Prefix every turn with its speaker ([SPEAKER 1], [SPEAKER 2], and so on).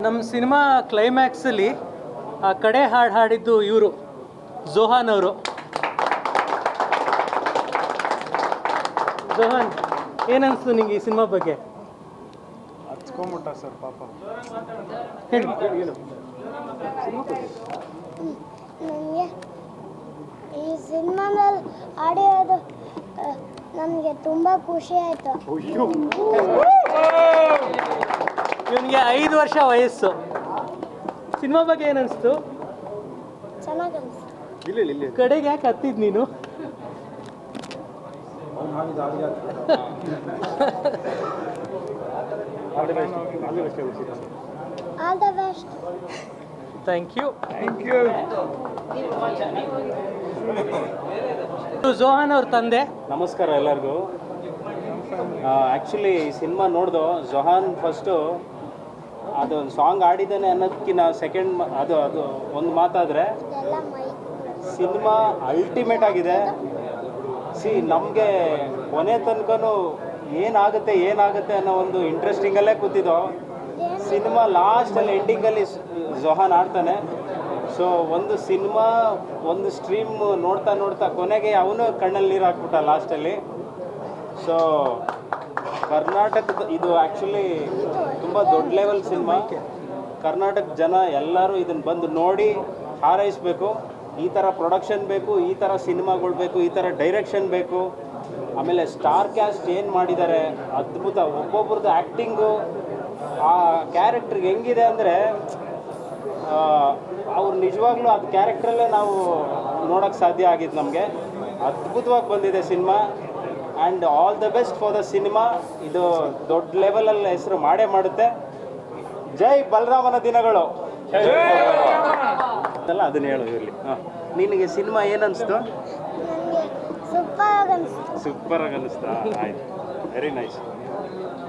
[SPEAKER 1] ನಮ್ಮ ಸಿನಿಮಾ ಕ್ಲೈಮ್ಯಾಕ್ಸಲ್ಲಿ ಕಡೆ ಹಾಡು ಹಾಡಿದ್ದು ಇವರು ಝೋಹಾನ್ ಅವರು. ಝೋಹಾನ್, ಏನನ್ನಿಸ್ತು ನಿಂಗೆ ಈ ಸಿನಿಮಾ ಬಗ್ಗೆ?
[SPEAKER 2] ಹಚ್ಕೊಂಬಿಟ್ಟ ಸರ್ ಪಾಪ.
[SPEAKER 1] ಹೇಳಿ.
[SPEAKER 3] ನನಗೆ ಈ ಸಿನಿಮಾದಲ್ಲಿ ಆಡಿಯೋದು ನನಗೆ ತುಂಬ ಖುಷಿ ಆಯಿತು.
[SPEAKER 1] ಇವನಿಗೆ 5 ವರ್ಷ ವಯಸ್ಸು. ಸಿನಿಮಾ ಬಗ್ಗೆ ಏನನ್ನಿಸ್ತು?
[SPEAKER 3] ಚೆನ್ನಾಗಿ ಅನಿಸ್ತು.
[SPEAKER 2] ಇಲ್ಲ
[SPEAKER 1] ಕಡೆಗೆ ಯಾಕೆ ಹತ್ತಿದ್ ನೀನು?
[SPEAKER 3] All the best.
[SPEAKER 1] Thank you.
[SPEAKER 2] You.
[SPEAKER 1] Zohan ಅವ್ರ ತಂದೆ.
[SPEAKER 4] ನಮಸ್ಕಾರ ಎಲ್ಲರಿಗೂ. ಆ್ಯಕ್ಚುಲಿ ಈ ಸಿನಿಮಾ ನೋಡ್ದು ಝೋಹಾನ್ ಫಸ್ಟು ಅದೊಂದು ಸಾಂಗ್ ಆಡಿದ್ದಾನೆ ಅನ್ನೋದಕ್ಕಿಂತ ಸೆಕೆಂಡ್ ಅದು ಒಂದು ಮಾತಾದರೆ
[SPEAKER 3] ಎಲ್ಲ ಮೈಕ್
[SPEAKER 4] ಸಿನಿಮಾ ಅಲ್ಟಿಮೇಟ್ ಆಗಿದೆ. ನಮಗೆ ಕೊನೆ ತನಕನೂ ಏನಾಗುತ್ತೆ ಅನ್ನೋ ಒಂದು ಇಂಟ್ರೆಸ್ಟಿಂಗಲ್ಲೇ ಕೂತಿದ್ದೋ. ಸಿನಿಮಾ ಲಾಸ್ಟಲ್ಲಿ ಎಂಡಿಂಗಲ್ಲಿ ಝೋಹಾನ್ ಆಡ್ತಾನೆ. ಸೊ ಒಂದು ಸಿನಿಮಾ ಒಂದು ಸ್ಟ್ರೀಮ್ ನೋಡ್ತಾ ಕೊನೆಗೆ ಅವನು ಕಣ್ಣಲ್ಲಿ ನೀರು ಹಾಕ್ಬಿಟ್ಟ ಲಾಸ್ಟಲ್ಲಿ. ಸೊ ಕರ್ನಾಟಕದ ಇದು ಆ್ಯಕ್ಚುಲಿ ತುಂಬ ದೊಡ್ಡ ಲೆವೆಲ್ ಸಿನಿಮಾ. ಕರ್ನಾಟಕ ಜನ ಎಲ್ಲರೂ ಇದನ್ನು ಬಂದು ನೋಡಿ ಹಾರೈಸಬೇಕು. ಈ ಥರ ಪ್ರೊಡಕ್ಷನ್ ಬೇಕು, ಈ ಥರ ಸಿನಿಮಾಗಳು ಬೇಕು, ಈ ಥರ ಡೈರೆಕ್ಷನ್ ಬೇಕು. ಆಮೇಲೆ ಸ್ಟಾರ್ ಕ್ಯಾಸ್ಟ್ ಏನು ಮಾಡಿದ್ದಾರೆ, ಅದ್ಭುತ. ಒಬ್ಬೊಬ್ರದ್ದು ಆ್ಯಕ್ಟಿಂಗು ಆ ಕ್ಯಾರೆಕ್ಟ್ರಿಗೆ ಹೆಂಗಿದೆ ಅಂದರೆ ಅವ್ರು ನಿಜವಾಗ್ಲೂ ಅದು ಕ್ಯಾರೆಕ್ಟ್ರಲ್ಲೇ ನಾವು ನೋಡೋಕ್ಕೆ ಸಾಧ್ಯ ಆಗಿದ್ದು ನಮಗೆ. ಅದ್ಭುತವಾಗಿ ಬಂದಿದೆ cinema. And all the best for the cinema. ಇದು ದೊಡ್ಡ ಲೆವೆಲಲ್ಲಿ ಹೆಸರು ಮಾಡೇ ಮಾಡುತ್ತೆ. ಜೈ ಬಲರಾಮನ ದಿನಗಳು. ಅಲ್ಲ ಅದನ್ನ ಹೇಳು ಇರಲಿ. ನಿನಗೆ ಸಿನಿಮಾ ಏನನ್ನಿಸ್ತು?
[SPEAKER 3] ನನಗೆ ಸೂಪರಾಗಿ ಅನಿಸ್ತು.
[SPEAKER 4] ಸೂಪರಾಗಿ ಅನ್ನಿಸ್ತಾ? ಆಯ್ತು, ವೆರಿ ನೈಸ್.